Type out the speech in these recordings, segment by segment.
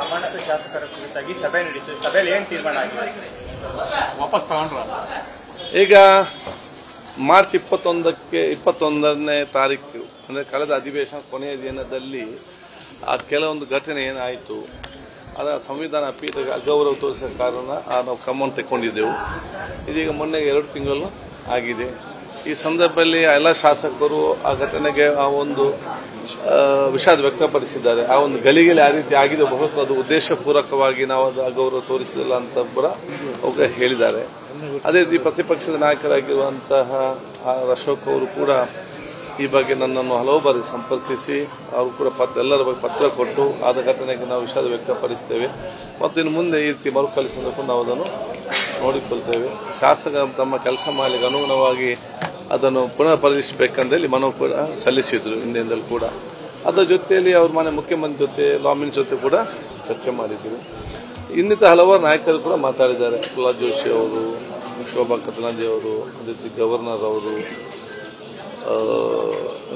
ಅಮಾನತು ಶಾಸಕರ ಕುರಿತಾಗಿ ಸಭೆ ನಡೆಯಿತು. ಸಭೆಯಲ್ಲಿ ಏನು ತೀರ್ಮಾನ ಆಗಿದೆ? ವಾಪಸ್ ತಗೊಂಡ್ರ? ಈಗ ಮಾರ್ಚ್ 21ನೇ ತಾರೀಕು ಅಂದ್ರೆ ಕಳೆದ ಅಧಿವೇಶನ ಕೊನೆಯ ದಿನದಲ್ಲಿ ಆ ಕೆಲವೊಂದು ಘಟನೆ ಏನಾಯಿತು, ಅದರ ಸಂವಿಧಾನ ಪೀಠ ಅಗೌರವ ತೋರಿಸಿದ ಕಾರಣ ನಾವು ಕ್ರಮವನ್ನು ತೆಗೆದುಕೊಂಡಿದ್ದೆವು. ಇದೀಗ ಮೊನ್ನೆ 2 ತಿಂಗಳು ಆಗಿದೆ. ಈ ಸಂದರ್ಭದಲ್ಲಿ ಎಲ್ಲ ಶಾಸಕರು ಆ ಘಟನೆಗೆ ಆ ಒಂದು ವಿಷಾದ ವ್ಯಕ್ತಪಡಿಸಿದ್ದಾರೆ. ಆ ಒಂದು ಗಲಿಗೆಲೆ ಆ ರೀತಿ ಆಗಿದೆ ಹೊರತು ಅದು ಉದ್ದೇಶಪೂರ್ವಕವಾಗಿ ನಾವು ಅದು ಅಗೌರವ ತೋರಿಸಿಲ್ಲ ಅಂತ ಕೂಡ ಅವರು ಹೇಳಿದ್ದಾರೆ. ಅದೇ ರೀತಿ ಪ್ರತಿಪಕ್ಷದ ನಾಯಕರಾಗಿರುವಂತಹ ಅಶೋಕ್ ಅವರು ಕೂಡ ಈ ಬಗ್ಗೆ ನನ್ನನ್ನು ಹಲವು ಬಾರಿ ಸಂಪರ್ಕಿಸಿ ಅವರು ಕೂಡ ಎಲ್ಲರ ಬಗ್ಗೆ ಪತ್ರ ಕೊಟ್ಟು ಆದ ಘಟನೆಗೆ ನಾವು ವಿಷಾದ ವ್ಯಕ್ತಪಡಿಸುತ್ತೇವೆ ಮತ್ತು ಇನ್ನು ಮುಂದೆ ಈ ರೀತಿ ಮರುಕಳಿಸಿದ ನಾವು ಅದನ್ನು ನೋಡಿಕೊಳ್ತೇವೆ. ಶಾಸಕ ತಮ್ಮ ಕೆಲಸ ಮಾಡಲಿಕ್ಕೆ ಅನುಗುಣವಾಗಿ ಅದನ್ನು ಪುನಃ ಪರಿಶೀಲಿಸಬೇಕಂದೇಳಿ ಮನವಿ ಕೂಡ ಸಲ್ಲಿಸಿದ್ರು ಹಿಂದಿನಿಂದಲೂ ಕೂಡ. ಅದರ ಜೊತೆಯಲ್ಲಿ ಅವ್ರ ಮನೆ ಮುಖ್ಯಮಂತ್ರಿ ಜೊತೆ ಲಾ ಮಿನಿಸ್ಟರ್ ಜೊತೆ ಕೂಡ ಚರ್ಚೆ ಮಾಡಿದ್ರು. ಇನ್ನಿತ ಹಲವಾರು ನಾಯಕರು ಕೂಡ ಮಾತಾಡಿದ್ದಾರೆ. ಪ್ರಹ್ಲಾದ್ ಜೋಶಿ ಅವರು, ಶೋಭಾ ಕರಂದ್ಲಾಜೆ ಅವರು, ಅದೇ ರೀತಿ ಗವರ್ನರ್ ಅವರು,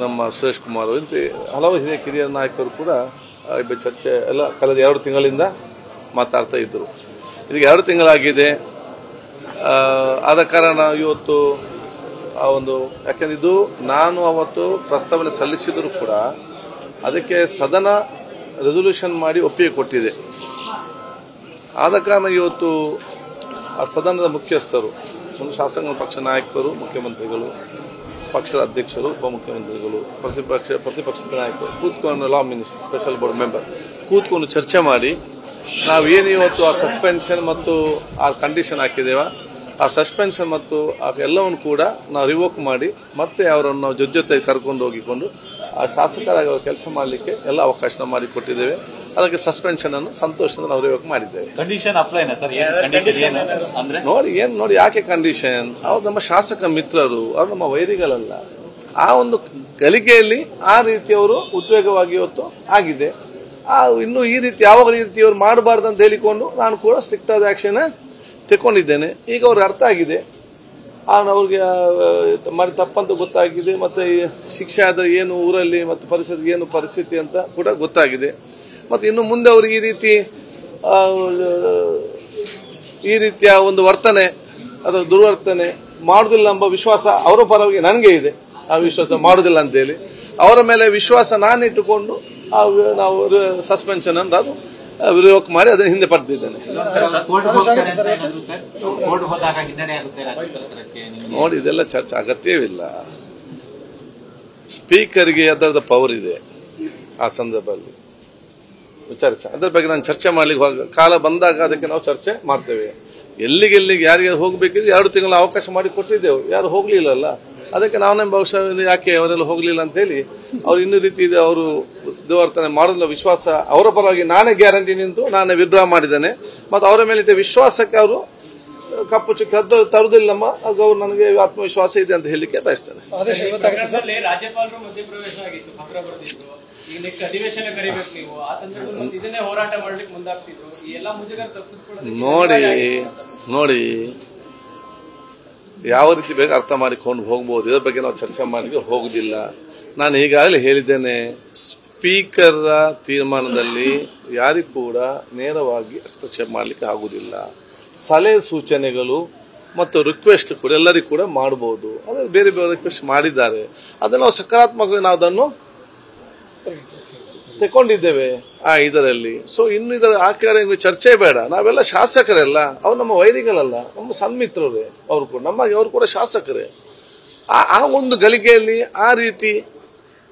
ನಮ್ಮ ಸುರೇಶ್ ಕುಮಾರ್ ಅವರು, ಇಂಥ ಹಲವು ಹಿರಿಯ ನಾಯಕರು ಕೂಡ ಚರ್ಚೆ ಎಲ್ಲ ಕಳೆದ 2 ತಿಂಗಳಿಂದ ಮಾತಾಡ್ತಾ ಇದ್ರು. ಇದೀಗ 2 ತಿಂಗಳಾಗಿದೆ. ಆದ ಕಾರಣ ಇವತ್ತು ಆ ಒಂದು ಯಾಕೆಂದ್ರೆ ಇದು ನಾನು ಅವತ್ತು ಪ್ರಸ್ತಾವನೆ ಸಲ್ಲಿಸಿದ್ರು ಕೂಡ ಅದಕ್ಕೆ ಸದನ ರೆಸೊಲ್ಯೂಷನ್ ಮಾಡಿ ಒಪ್ಪಿಗೆ ಕೊಟ್ಟಿದೆ. ಆದ ಕಾರಣ ಇವತ್ತು ಆ ಸದನದ ಮುಖ್ಯಸ್ಥರು, ಒಂದು ಶಾಸಕ ಪಕ್ಷ ನಾಯಕರು, ಮುಖ್ಯಮಂತ್ರಿಗಳು, ಪಕ್ಷದ ಅಧ್ಯಕ್ಷರು, ಉಪಮುಖ್ಯಮಂತ್ರಿಗಳು, ಪ್ರತಿಪಕ್ಷದ ನಾಯಕರು ಕೂತ್ಕೊಂಡು law minister, special board member ಕೂತ್ಕೊಂಡು ಚರ್ಚೆ ಮಾಡಿ ನಾವೇನು ಇವತ್ತು ಆ ಸಸ್ಪೆನ್ಷನ್ ಮತ್ತು ಆ ಕಂಡೀಷನ್ ಹಾಕಿದ್ದೇವೆ, ಆ ಸಸ್ಪೆನ್ಷನ್ ಮತ್ತು ಎಲ್ಲವನ್ನು ಕೂಡ ನಾವು ರಿವೋಕ್ ಮಾಡಿ ಮತ್ತೆ ಅವರನ್ನು ನಾವು ಜೊತೆ ಕರ್ಕೊಂಡು ಹೋಗಿಕೊಂಡು ಆ ಶಾಸಕರಾಗಿ ಕೆಲಸ ಮಾಡಲಿಕ್ಕೆ ಎಲ್ಲ ಅವಕಾಶ ಮಾಡಿಕೊಟ್ಟಿದ್ದೇವೆ. ಅದಕ್ಕೆ ಸಸ್ಪೆನ್ಷನ್ ಅನ್ನು ಸಂತೋಷದಿಂದ ನಾವು ರಿವೋಕ್ ಮಾಡಿದ್ದೇವೆ. ಕಂಡೀಷನ್ ಅಪ್ಲೈನಾ ಸರ್? ನೋಡಿ ಯಾಕೆ ಕಂಡೀಷನ್? ಅವ್ರು ನಮ್ಮ ಶಾಸಕ ಮಿತ್ರರು, ಅವ್ರು ನಮ್ಮ ವೈರಿಗಳಲ್ಲ. ಆ ಒಂದು ಗಳಿಗೆಯಲ್ಲಿ ಆ ರೀತಿ ಅವರು ಉದ್ವೇಗವಾಗಿ ಇವತ್ತು ಆಗಿದೆ. ಇನ್ನು ಈ ರೀತಿ ಯಾವಾಗ ರೀತಿ ಅವರು ಮಾಡಬಾರ್ದು ಅಂತ ಹೇಳಿಕೊಂಡು ನಾನು ಕೂಡ ಸ್ಟ್ರಿಕ್ಟ್ ಆದ ಆಕ್ಷನ್ ತೆಕೊಂಡಿದ್ದೇನೆ. ಈಗ ಅವ್ರಿಗೆ ಅರ್ಥ ಆಗಿದೆ, ಅವ್ರಿಗೆ ಮಾಡಿ ತಪ್ಪಂತ ಗೊತ್ತಾಗಿದೆ, ಮತ್ತೆ ಶಿಕ್ಷೆ ಆದ ಏನು ಊರಲ್ಲಿ ಮತ್ತು ಪರಿಸ್ಥಿತಿ ಏನು ಪರಿಸ್ಥಿತಿ ಅಂತ ಕೂಡ ಗೊತ್ತಾಗಿದೆ. ಮತ್ತೆ ಇನ್ನು ಮುಂದೆ ಅವ್ರಿಗೆ ಈ ರೀತಿಯ ಒಂದು ವರ್ತನೆ ಅಥವಾ ದುರ್ವರ್ತನೆ ಮಾಡುದಿಲ್ಲ ಎಂಬ ವಿಶ್ವಾಸ ಅವರ ಪರವಾಗಿ ನನಗೆ ಇದೆ. ಆ ವಿಶ್ವಾಸ ಮಾಡುದಿಲ್ಲ ಅಂತೇಳಿ ಅವರ ಮೇಲೆ ವಿಶ್ವಾಸ ನಾನಿಟ್ಟುಕೊಂಡು ನಾವು ಸಸ್ಪೆನ್ಷನ್ ಅನ್ನು ಅದು ರಿವೋಕ್ ಮಾಡಿ ಅದನ್ನ ಹಿಂದೆ ಪಡೆದಿದ್ದೇನೆ. ನೋಡಿ, ಇದೆಲ್ಲ ಚರ್ಚೆ ಅಗತ್ಯವಿಲ್ಲ. ಸ್ಪೀಕರ್ಗೆ ಅದರದ ಪವರ್ ಇದೆ. ಆ ಸಂದರ್ಭದಲ್ಲಿ ವಿಚಾರಿಸ ಅದರ ಬಗ್ಗೆ ನಾನು ಚರ್ಚೆ ಮಾಡ್ಲಿಕ್ಕೆ ಕಾಲ ಬಂದಾಗ ಅದಕ್ಕೆ ನಾವು ಚರ್ಚೆ ಮಾಡ್ತೇವೆ. ಎಲ್ಲಿಗೆಲ್ಲಿಗೆ ಯಾರಿಗೆ ಹೋಗ್ಬೇಕಿದ್ರೆ 2 ತಿಂಗಳ ಅವಕಾಶ ಮಾಡಿ ಕೊಟ್ಟಿದ್ದೆವು, ಯಾರು ಹೋಗ್ಲಿಲ್ಲಲ್ಲ. ಅದಕ್ಕೆ ನಾವೇ ಬಹುಶಃ ಯಾಕೆ ಅವರೆಲ್ಲ ಹೋಗ್ಲಿಲ್ಲ ಅಂತ ಹೇಳಿ ಅವ್ರು ಇನ್ನೂ ರೀತಿ ಇದೆ, ಅವರು ದುರ್ವರ್ತನೆ ಮಾಡೋದಿಲ್ಲ ವಿಶ್ವಾಸ ಅವರ ಪರವಾಗಿ ನಾನೇ ಗ್ಯಾರಂಟಿ ನಿಂತು ನಾನೇ ವಿಡ್ರಾ ಮಾಡಿದ್ದೇನೆ ಮತ್ತು ಅವರ ಮೇಲೆ ವಿಶ್ವಾಸಕ್ಕೆ ಅವರು ಕಪ್ಪು ಚುಕ್ಕಿ ತರುವುದಿಲ್ಲಮ್ಮ. ಅವರು ನನಗೆ ಆತ್ಮವಿಶ್ವಾಸ ಇದೆ ಅಂತ ಹೇಳಲಿಕ್ಕೆ ಬಯಸ್ತೇನೆ. ರಾಜ್ಯಪಾಲರು ಮಧ್ಯಪ್ರವೇಶ ಆಗಿತ್ತು, ಪತ್ರ ಬರೆದಿದ್ರು. ಈ ನೆಕ್ಸ್ಟ್ ಅಧಿವೇಶನ ಕರಿಬೇಕು ನೀವು, ಆ ಸಂದರ್ಭದಲ್ಲಿ ಇದನ್ನೇ ಹೋರಾಟ ಮಾಡ್ಲಿಕ್ಕೆ ಮುಂದಾಗ್ತಿದ್ರು. ಈ ಎಲ್ಲಾ ಮುಜುಗರ ತಪ್ಪಿಸ್ಕೊಳ್ಳೋದು ನೋಡಿ ಯಾವ ರೀತಿ ಬೇಕು ಅರ್ಥ ಮಾಡಿಕೊಂಡು ಹೋಗಬಹುದು. ಇದರ ಬಗ್ಗೆ ನಾವು ಚರ್ಚೆ ಮಾಡಲಿಕ್ಕೆ ಹೋಗುದಿಲ್ಲ. ನಾನು ಈಗಾಗಲೇ ಹೇಳಿದ್ದೇನೆ, ಸ್ಪೀಕರ್ ತೀರ್ಮಾನದಲ್ಲಿ ಯಾರಿಗೂ ಕೂಡ ನೇರವಾಗಿ ಹಸ್ತಕ್ಷೇಪ ಮಾಡಲಿಕ್ಕೆ ಆಗುದಿಲ್ಲ. ಸಲಹೆ ಸೂಚನೆಗಳು ಮತ್ತು ರಿಕ್ವೆಸ್ಟ್ ಕೂಡ ಎಲ್ಲರಿಗೂ ಕೂಡ ಮಾಡಬಹುದು. ಅದೇ ಬೇರೆ ಬೇರೆ ರಿಕ್ವೆಸ್ಟ್ ಮಾಡಿದ್ದಾರೆ, ಅದನ್ನು ನಾವು ಸಕಾರಾತ್ಮಕವಾಗಿ ನಾವು ಅದನ್ನು ತಗೊಂಡಿದ್ದೇವೆ ಇದರಲ್ಲಿ. ಸೊ ಇನ್ನು ಇದರ ಆಕಾರ ಚರ್ಚೆ ಬೇಡ. ನಾವೆಲ್ಲ ಶಾಸಕರೆಲ್ಲ, ಅವ್ರು ನಮ್ಮ ವೈರಿಗಳಲ್ಲ, ನಮ್ಮ ಸನ್ಮಿತ್ರರೇ. ಅವರು ಕೂಡ ಅವರು ಕೂಡ ಶಾಸಕರೇ. ಆ ಒಂದು ಗಳಿಗೆಯಲ್ಲಿ ಆ ರೀತಿ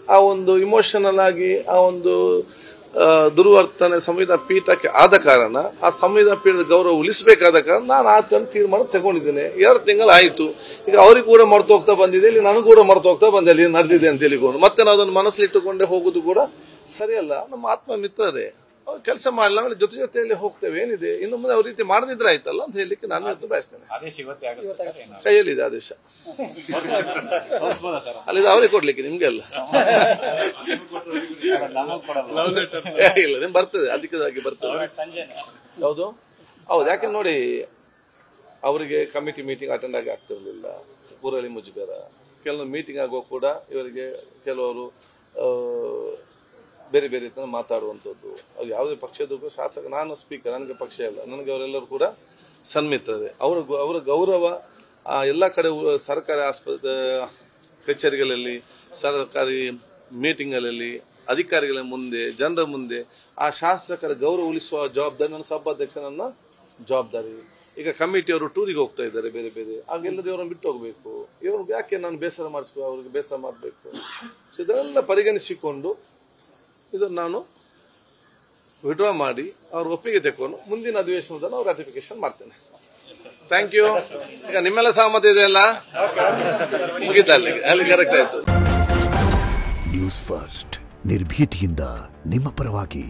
ಆ ಒಂದು ಇಮೋಷನಲ್ ಆಗಿ ಆ ಒಂದು ದುರ್ವರ್ತನೆ ಸಂವಿಧಾನ ಪೀಠಕ್ಕೆ ಆದ ಕಾರಣ, ಆ ಸಂವಿಧಾನ ಪೀಠದ ಗೌರವ ಉಳಿಸಬೇಕಾದ ಕಾರಣ ನಾನು ಆ ತೀರ್ಮಾನ ತಗೊಂಡಿದ್ದೇನೆ. 2 ತಿಂಗಳು ಆಯಿತು. ಈಗ ಅವ್ರಿಗೆ ಕೂಡ ಮರೆತು ಹೋಗ್ತಾ ಬಂದಿದೆ, ಇಲ್ಲಿ ನನಗೂ ಕೂಡ ಮರೆತು ಹೋಗ್ತಾ ಬಂದೆ ಇಲ್ಲಿ ನಡೆದಿದೆ ಅಂತ ಹೇಳಿಕೊಂಡು ಮತ್ತೆ ನಾವು ಅದನ್ನು ಮನಸ್ಸಲ್ಲಿಟ್ಟುಕೊಂಡೇ ಹೋಗುದು ಕೂಡ ಸರಿಯಲ್ಲ. ನಮ್ಮ ಆತ್ಮ ಮಿತ್ರರೇ, ಅವ್ರು ಕೆಲಸ ಮಾಡಲ್ಲ, ಆಮೇಲೆ ಜೊತೆಯಲ್ಲಿ ಹೋಗ್ತೇವೆ. ಏನಿದೆ, ಇನ್ನು ಮುಂದೆ ಅವ್ರ ರೀತಿ ಮಾಡದಿದ್ರೆ ಆಯ್ತಲ್ಲ ಅಂತ ಹೇಳಲಿಕ್ಕೆ ನಾನು ಇವತ್ತು ಬಯಸ್ತೇನೆ. ಕೈಯಲ್ಲಿದೆ ಆದೇಶ, ಅಲ್ಲಿದೆ ಅವರೇ ಕೊಡ್ಲಿಕ್ಕೆ, ನಿಮ್ಗೆಲ್ಲ ಇಲ್ಲ. ನಿಮ್ ಬರ್ತದೆ, ಅಧಿಕವಾಗಿ ಬರ್ತದೆ. ಹೌದು ಹೌದು. ಯಾಕೆ ನೋಡಿ, ಅವರಿಗೆ ಕಮಿಟಿ ಮೀಟಿಂಗ್ ಅಟೆಂಡ್ ಆಗಿ ಆಗ್ತಿರ್ಲಿಲ್ಲ, ಊರಲ್ಲಿ ಮುಜುಗರ. ಕೆಲವು ಮೀಟಿಂಗ್ ಆಗೋ ಕೂಡ ಇವರಿಗೆ ಕೆಲವರು ಬೇರೆ ಬೇರೆ ತರ ಮಾತಾಡುವಂಥದ್ದು. ಅವ್ರು ಯಾವುದೇ ಪಕ್ಷದ ಶಾಸಕ, ನಾನು ಸ್ಪೀಕರ್, ನನಗೆ ಪಕ್ಷ ಇಲ್ಲ, ನನಗೆ ಅವರೆಲ್ಲರೂ ಕೂಡ ಸನ್ಮಿತ್ರರೇ. ಅವರ ಗೌರವ ಎಲ್ಲ ಕಡೆ ಸರ್ಕಾರಿ ಆಸ್ಪತ್ರೆ ಕಚೇರಿಗಳಲ್ಲಿ, ಸರ್ಕಾರಿ ಮೀಟಿಂಗ್ಗಳಲ್ಲಿ, ಅಧಿಕಾರಿಗಳ ಮುಂದೆ, ಜನರ ಮುಂದೆ ಆ ಶಾಸಕರ ಗೌರವ ಉಳಿಸುವ ಜವಾಬ್ದಾರಿ ನನ್ನ ಸಭಾಧ್ಯಕ್ಷ ನನ್ನ ಜವಾಬ್ದಾರಿ. ಈಗ ಕಮಿಟಿಯವರು ಟೂರಿಗೆ ಹೋಗ್ತಾ ಇದ್ದಾರೆ ಬೇರೆ ಬೇರೆ, ಹಾಗೆಲ್ಲದೆ ಅವರನ್ನು ಬಿಟ್ಟು ಹೋಗಬೇಕು. ಇವರು ಯಾಕೆ ನಾನು ಬೇಸರ ಮಾಡಿಸುವ, ಅವ್ರಿಗೆ ಬೇಸರ ಮಾಡಬೇಕು. ಇದನ್ನೆಲ್ಲ ಪರಿಗಣಿಸಿಕೊಂಡು ಇದನ್ನು ನಾನು ವಿಡ್ರಾ ಮಾಡಿ ಅವ್ರ ಒಪ್ಪಿಗೆ ತೆಕ್ಕೊಂಡು ಮುಂದಿನ ಅಧಿವೇಶನದಲ್ಲಿ ನಾವು ರಾಟಿಫಿಕೇಶನ್ ಮಾಡ್ತೇನೆ. Thank you. ಈಗ ನಿಮ್ಮೆಲ್ಲ ಸಹಮತ ಇದೆ ಅಲ್ಲ? ಮುಗಿತ ಅಲ್ಲಿ ಕರೆಕ್ಟ್ ಆಯ್ತು. ನ್ಯೂಸ್ ಫಸ್ಟ್ ನಿರ್ಭೀತಿಯಿಂದ ನಿಮ್ಮ ಪರವಾಗಿ.